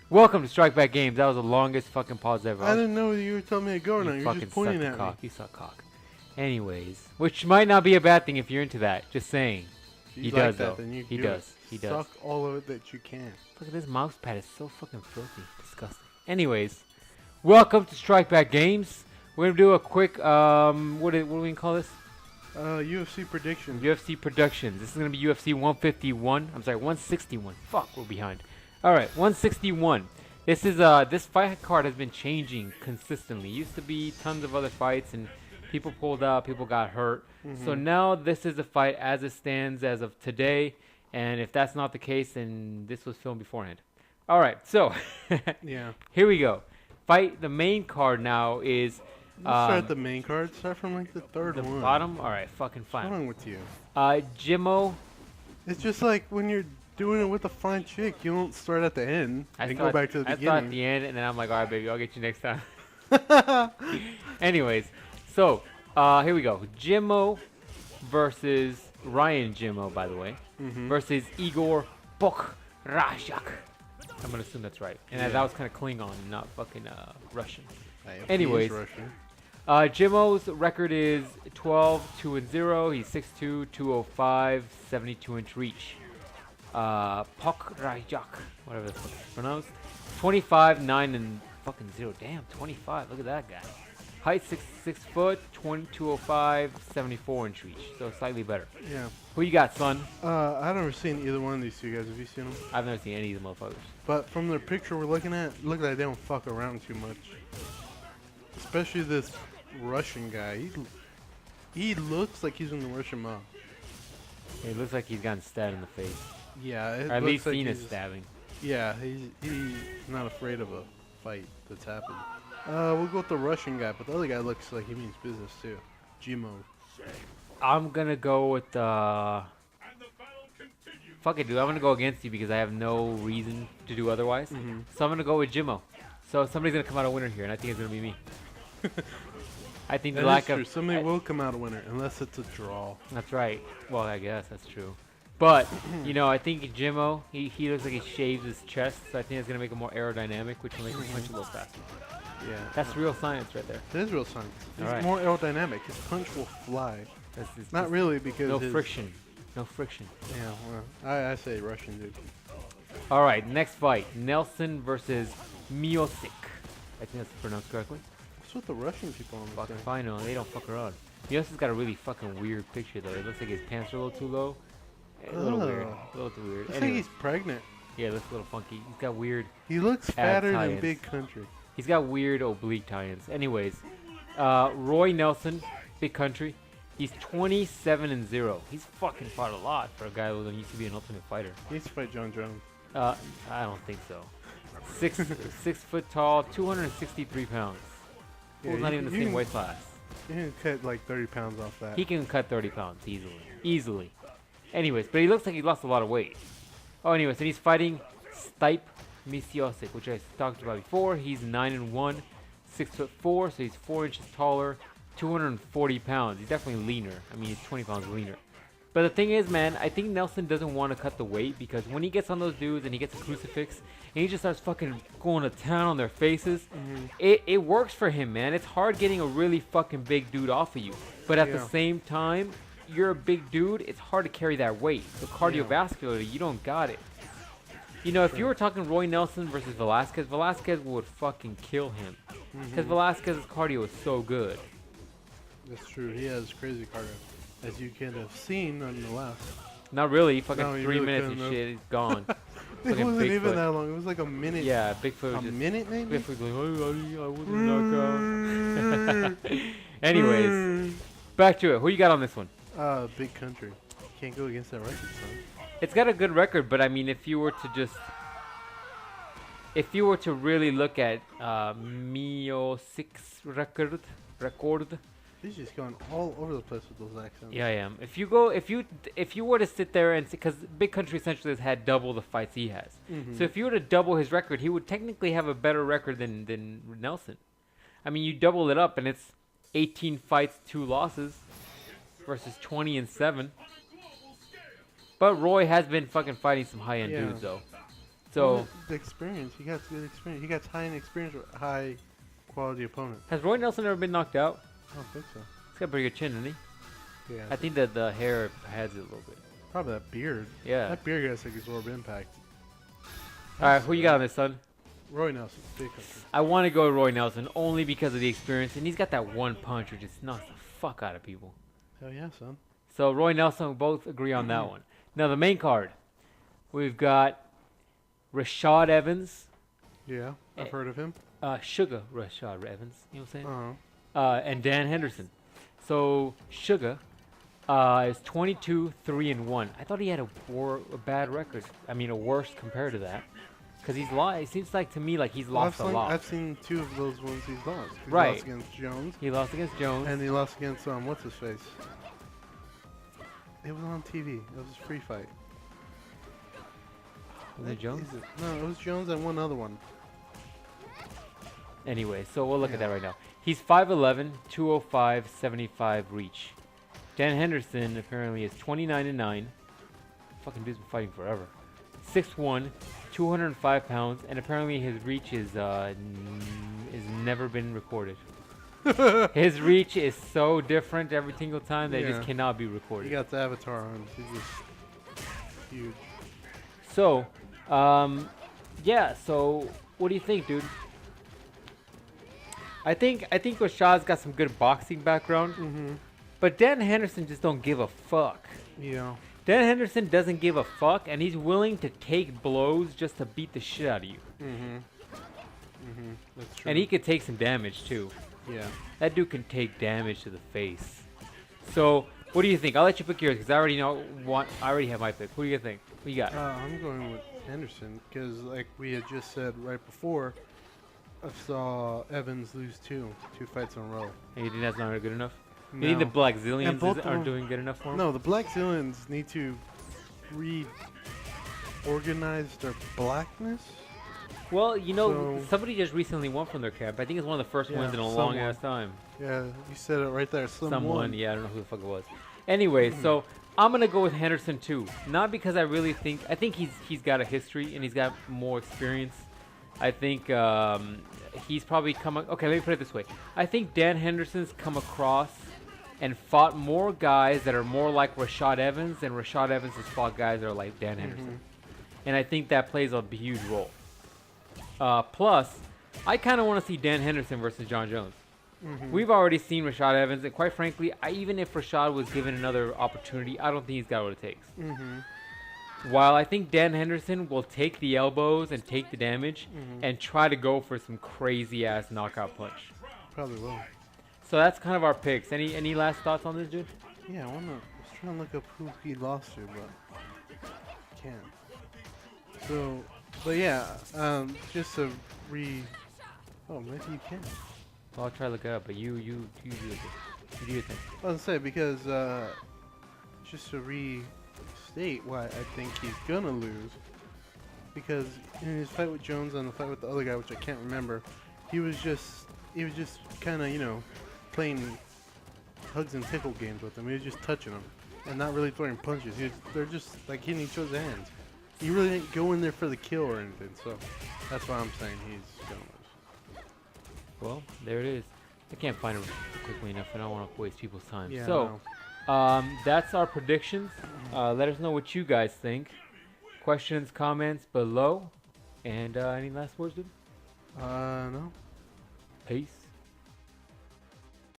Welcome to Strike Back Games. That was the longest fucking pause ever. I didn't know you were telling me to go now. You You're just pointing at cock. me. You suck cock. Anyways, which might not be a bad thing if you're into that. Just saying. He does though. He does. He does. Suck all of it that you can. Look at this mouse pad. It's so fucking filthy. Disgusting. Anyways, welcome to Strike Back Games. We're gonna do a quick what do we call this? UFC predictions. UFC predictions. This is gonna be UFC 151. I'm sorry, 161. Fuck, we're behind. All right, 161. This is this fight card has been changing consistently. Used to be tons of other fights and people pulled out, people got hurt. So now this is a fight as it stands as of today. And if that's not the case, then this was filmed beforehand. All right, so yeah, here we go. Fight. The main card now is. Let's start at the main card. Start from like the third one. The bottom. All right, fucking fine. What's wrong with you? Jimmo. It's just like when you're doing it with a fine chick, you don't start at the end and go back to the beginning. I start at the end, and then I'm like, all right, baby, I'll get you next time. Anyways, so here we go. Jimmo versus Ryan Jimmo, by the way, versus Igor Pokrajak. I'm gonna assume that's right. And that was kind of Klingon, not fucking Russian. Anyways, Jimmo's record is 12-2-0. He's 6'2", 205, 72-inch reach. Pokrajak, whatever the fuck it's pronounced, 25, 9 and fucking 0. Damn, 25. Look at that guy. Height 6 foot, 205, 74-inch reach. So slightly better. Yeah. Who you got, son? I've never seen either one of these two guys. Have you seen them? I've never seen any of the motherfuckers. But from the picture we're looking at, look like they don't fuck around too much. Especially this Russian guy. He looks like he's in the Russian mob. He looks like he's gotten stabbed in the face. Yeah, or at least seen a stabbing. Yeah, he's not afraid of a fight that's happened. We'll go with the Russian guy, but the other guy looks like he means business too. Jimmo. I'm gonna go with fuck it, dude. I'm gonna go against you because I have no reason to do otherwise. So I'm gonna go with Jimmo. So somebody's gonna come out a winner here, and I think it's gonna be me. I think the lack of somebody will come out a winner unless it's a draw. That's right. Well, I guess that's true. But you know, I think Jimmo, he looks like he shaves his chest, so I think it's gonna make him more aerodynamic, which will make him punch a little faster. Yeah, that's real science right there. It is real science. He's more aerodynamic. His punch will fly. That's not really because no friction. No friction. Yeah, well, I say Russian dude. All right, next fight: Nelson versus Miocic. I think that's pronounced correctly. What's with the Russian people on this fucking fine, no, they don't fuck around. Miocic's got a really fucking weird picture though. It looks like his pants are a little too low. A little weird. A little too weird. Looks like he's pregnant. Yeah, looks a little funky. He's got weird. He looks fatter than Big Country. He's got weird oblique tie-ins. Anyways, Roy Nelson, Big Country. He's 27-0. He's fucking fought a lot for a guy who used to be an Ultimate Fighter. He used to fight John Jones. I don't think so. 6 foot tall, 263 pounds. Yeah, not even the same weight class. He can cut like 30 pounds off that. He can cut 30 pounds easily. Easily. Anyways, but he looks like he lost a lot of weight. Oh, anyways, and he's fighting Stipe Miocic, which I talked about before. He's 9-1, 6'4", so he's 4 inches taller, 240 pounds. He's definitely leaner. I mean, he's 20 pounds leaner. But the thing is, man, I think Nelson doesn't want to cut the weight because when he gets on those dudes and he gets a crucifix and he just starts fucking going to town on their faces, it works for him, man. It's hard getting a really fucking big dude off of you. But at the same time, you're a big dude, it's hard to carry that weight. So cardiovascularly, you don't got it. You know, if you were talking Roy Nelson versus Velasquez, Velasquez would fucking kill him. Because Velasquez's cardio is so good. That's true. He has crazy cardio. As you can have seen nonetheless. Not really. Fucking 3 minutes and shit, he's gone. It wasn't even that long. It was like a minute. Yeah, Bigfoot. A minute maybe? Bigfoot going, I wasn't knockout. Anyways, back to it. Who you got on this one? Big Country. Can't go against that record, son. It's got a good record, but I mean, if you were to really look at Miocic's record, he's just going all over the place with those accents. Yeah, I am. If you were to sit there and because Big Country essentially has had double the fights he has, so if you were to double his record, he would technically have a better record than Nelson. I mean, you double it up, and it's 18 fights, 2 losses, versus 20-7. But Roy has been fucking fighting some high-end Yeah. dudes, though. Well, So, the experience. He got good experience. He got high-end experience with high-quality opponent. has Roy Nelson ever been knocked out? I don't think so. He's got a pretty good chin, doesn't he? Yeah. I think that the hair has it a little bit. Probably that beard. Yeah. That beard guy's like absorb impact. All right, who you got on this, son? Roy Nelson, big country. I want to go with Roy Nelson only because of the experience, and he's got that one punch which just knocks the fuck out of people. Hell yeah, son. So Roy Nelson, we both agree on that one. Now the main card, we've got Rashad Evans, Yeah, I've heard of him. Sugar Rashad Evans, you know what I'm saying? Uh-huh. And Dan Henderson. So Sugar is 22-3-1. I thought he had a bad record. I mean, a worse compared to that, because he's lost. It seems like to me like he's lost a lot. I've seen 2 of those ones he's lost. He Right. lost against Jones, He lost against Jones. and he lost against what's his face. It was on TV. It was a free fight. Was it Jones? No, it was Jones and one other one. Anyway, so we'll look at Yeah. that right now. He's 5'11", 205, 75 reach. Dan Henderson apparently is 29-9. Fucking dude's been fighting forever. 6'1", 205 pounds, and apparently his reach is never been recorded. His reach is so different every single time that it Yeah. just cannot be He recorded. got the avatar on. He's just huge. So, yeah. So, what do you think, dude? I think Rashad's got some good boxing background, Mm-hmm. but Dan Henderson just don't give a fuck. Yeah. Dan Henderson doesn't give a fuck, and he's willing to take blows just to beat the shit out of you. Mm-hmm. Mm-hmm. That's true. And he could take some damage too. Yeah. That dude can take damage to the face. So, what do you think? I'll let you pick yours because I already know what. I already have my pick. Who do you think? What you got? I'm going with Henderson because, like we had just said right before, I saw Evans lose two fights in a row. And you think that's not good enough? No. You think the Black Zillions both of aren't them- doing good enough for him? No, the Black Zealands need to reorganize their blackness. Well, you know, So- somebody just recently won from their camp. I think it's one of the first Yeah, ones in a someone. long ass time. Yeah, you said it right there. Someone, yeah, I don't know who the fuck it was. Anyway, so I'm gonna go with Henderson too. Not because I think he's got a history and he's got more experience. I think he's probably come. Okay, let me put it this way. I think Dan Henderson's come across and fought more guys that are more like Rashad Evans, and Rashad Evans has fought guys that are like Dan Henderson. And I think that plays a huge role. Plus, I kind of want to see Dan Henderson versus John Jones. We've already seen Rashad Evans, and quite frankly, even if Rashad was given another opportunity, I don't think he's got what it takes. While I think Dan Henderson will take the elbows and take the damage and try to go for some crazy ass knockout punch. Probably will. So that's kind of our picks. Any last thoughts on this, dude? Yeah, I was trying to look up who he lost to, but can't. So, but yeah, just to oh, maybe you can. I'll try to look it up, but you do it. You do your thing. I was gonna say because just to restate why I think he's gonna lose, because in his fight with Jones and the fight with the other guy, which I can't remember, he was just kind of playing hugs and tickle games with him. He was just touching him and not really throwing punches. They're just like hitting each other's hands. He really didn't go in there for the kill or anything. So that's why I'm saying he's gonna lose. Well, there it is. I can't find it quickly enough, and I don't want to waste people's time. Yeah, So, that's our predictions. Let us know what you guys think. Questions, comments below. And any last words, dude? No. Peace.